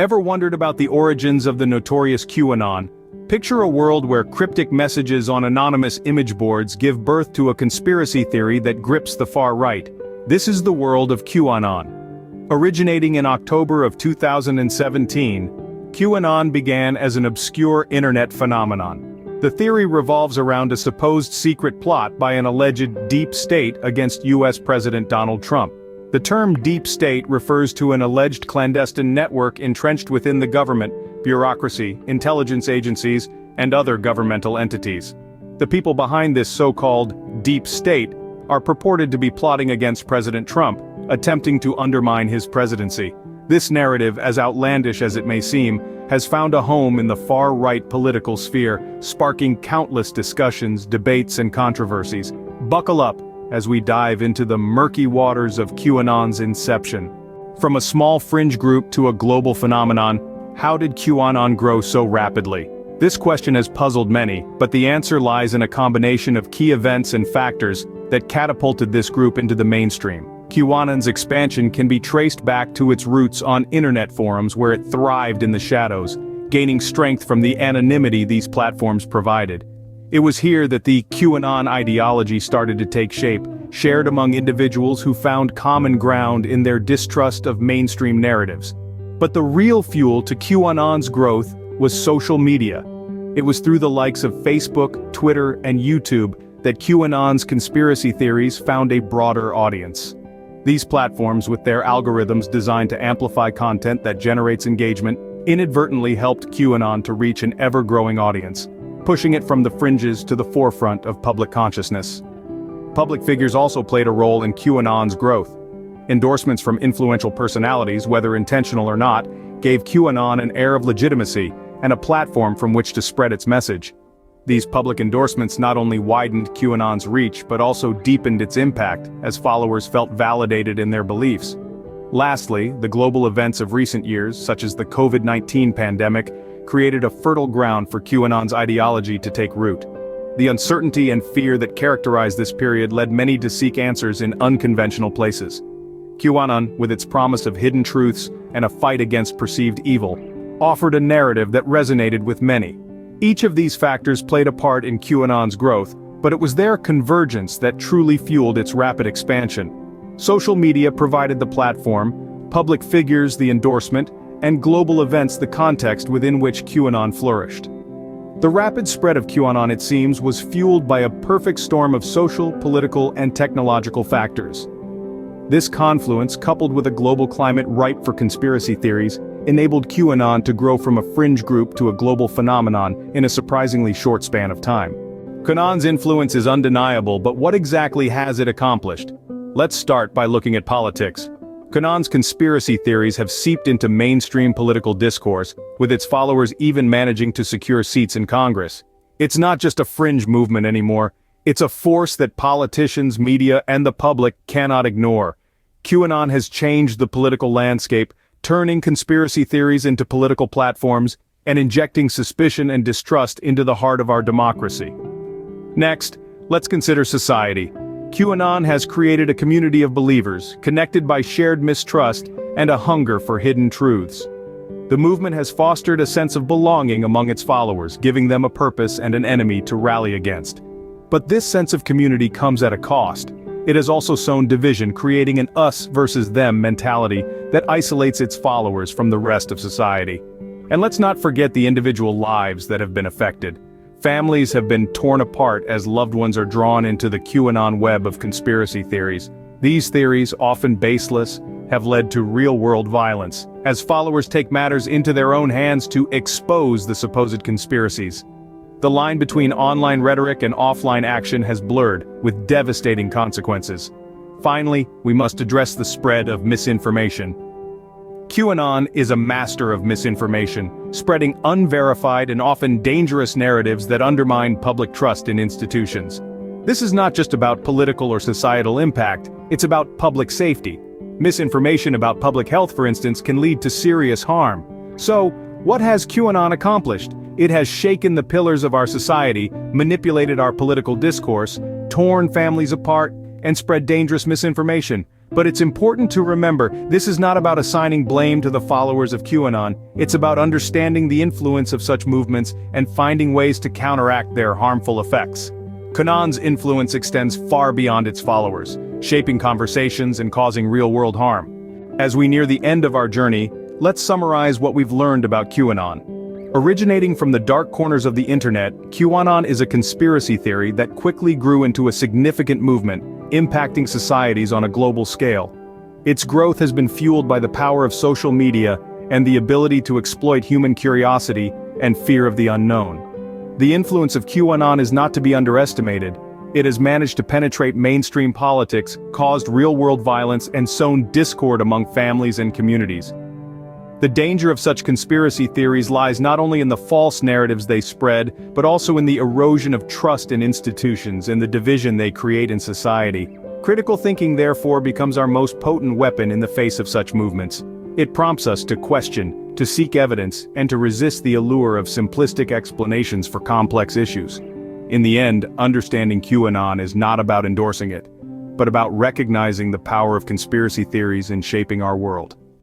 Ever wondered about the origins of the notorious QAnon? Picture a world where cryptic messages on anonymous image boards give birth to a conspiracy theory that grips the far right. This is the world of QAnon. Originating in October of 2017, QAnon began as an obscure internet phenomenon. The theory revolves around a supposed secret plot by an alleged deep state against US President Donald Trump. The term deep state refers to an alleged clandestine network entrenched within the government, bureaucracy, intelligence agencies, and other governmental entities. The people behind this so-called deep state are purported to be plotting against President Trump, attempting to undermine his presidency. This narrative, as outlandish as it may seem, has found a home in the far-right political sphere, sparking countless discussions, debates, and controversies. Buckle up as we dive into the murky waters of QAnon's inception. From a small fringe group to a global phenomenon, how did QAnon grow so rapidly? This question has puzzled many, but the answer lies in a combination of key events and factors that catapulted this group into the mainstream. QAnon's expansion can be traced back to its roots on internet forums where it thrived in the shadows, gaining strength from the anonymity these platforms provided. It was here that the QAnon ideology started to take shape, shared among individuals who found common ground in their distrust of mainstream narratives. But the real fuel to QAnon's growth was social media. It was through the likes of Facebook, Twitter, and YouTube that QAnon's conspiracy theories found a broader audience. These platforms, with their algorithms designed to amplify content that generates engagement, inadvertently helped QAnon to reach an ever-growing audience, pushing it from the fringes to the forefront of public consciousness. Public figures also played a role in QAnon's growth. Endorsements from influential personalities, whether intentional or not, gave QAnon an air of legitimacy and a platform from which to spread its message. These public endorsements not only widened QAnon's reach but also deepened its impact, as followers felt validated in their beliefs. Lastly, the global events of recent years, such as the COVID-19 pandemic, created a fertile ground for QAnon's ideology to take root. The uncertainty and fear that characterized this period led many to seek answers in unconventional places. QAnon, with its promise of hidden truths and a fight against perceived evil, offered a narrative that resonated with many. Each of these factors played a part in QAnon's growth, but it was their convergence that truly fueled its rapid expansion. Social media provided the platform, public figures the endorsement, and global events the context within which QAnon flourished. The rapid spread of QAnon, it seems, was fueled by a perfect storm of social, political, and technological factors. This confluence, coupled with a global climate ripe for conspiracy theories, enabled QAnon to grow from a fringe group to a global phenomenon in a surprisingly short span of time. QAnon's influence is undeniable, but what exactly has it accomplished? Let's start by looking at politics. QAnon's conspiracy theories have seeped into mainstream political discourse, with its followers even managing to secure seats in Congress. It's not just a fringe movement anymore, it's a force that politicians, media, and the public cannot ignore. QAnon has changed the political landscape, turning conspiracy theories into political platforms, and injecting suspicion and distrust into the heart of our democracy. Next, let's consider society. QAnon has created a community of believers, connected by shared mistrust and a hunger for hidden truths. The movement has fostered a sense of belonging among its followers, giving them a purpose and an enemy to rally against. But this sense of community comes at a cost. It has also sown division, creating an us versus them mentality that isolates its followers from the rest of society. And let's not forget the individual lives that have been affected. Families have been torn apart as loved ones are drawn into the QAnon web of conspiracy theories. These theories, often baseless, have led to real-world violence, as followers take matters into their own hands to expose the supposed conspiracies. The line between online rhetoric and offline action has blurred, with devastating consequences. Finally, we must address the spread of misinformation. QAnon is a master of misinformation, spreading unverified and often dangerous narratives that undermine public trust in institutions. This is not just about political or societal impact, it's about public safety. Misinformation about public health, for instance, can lead to serious harm. So, what has QAnon accomplished? It has shaken the pillars of our society, manipulated our political discourse, torn families apart, and spread dangerous misinformation. But it's important to remember, this is not about assigning blame to the followers of QAnon, it's about understanding the influence of such movements and finding ways to counteract their harmful effects. QAnon's influence extends far beyond its followers, shaping conversations and causing real-world harm. As we near the end of our journey, let's summarize what we've learned about QAnon. Originating from the dark corners of the internet, QAnon is a conspiracy theory that quickly grew into a significant movement, impacting societies on a global scale. Its growth has been fueled by the power of social media and the ability to exploit human curiosity and fear of the unknown. The influence of QAnon is not to be underestimated. It has managed to penetrate mainstream politics, caused real-world violence, and sown discord among families and communities. The danger of such conspiracy theories lies not only in the false narratives they spread, but also in the erosion of trust in institutions and the division they create in society. Critical thinking therefore becomes our most potent weapon in the face of such movements. It prompts us to question, to seek evidence, and to resist the allure of simplistic explanations for complex issues. In the end, understanding QAnon is not about endorsing it, but about recognizing the power of conspiracy theories in shaping our world.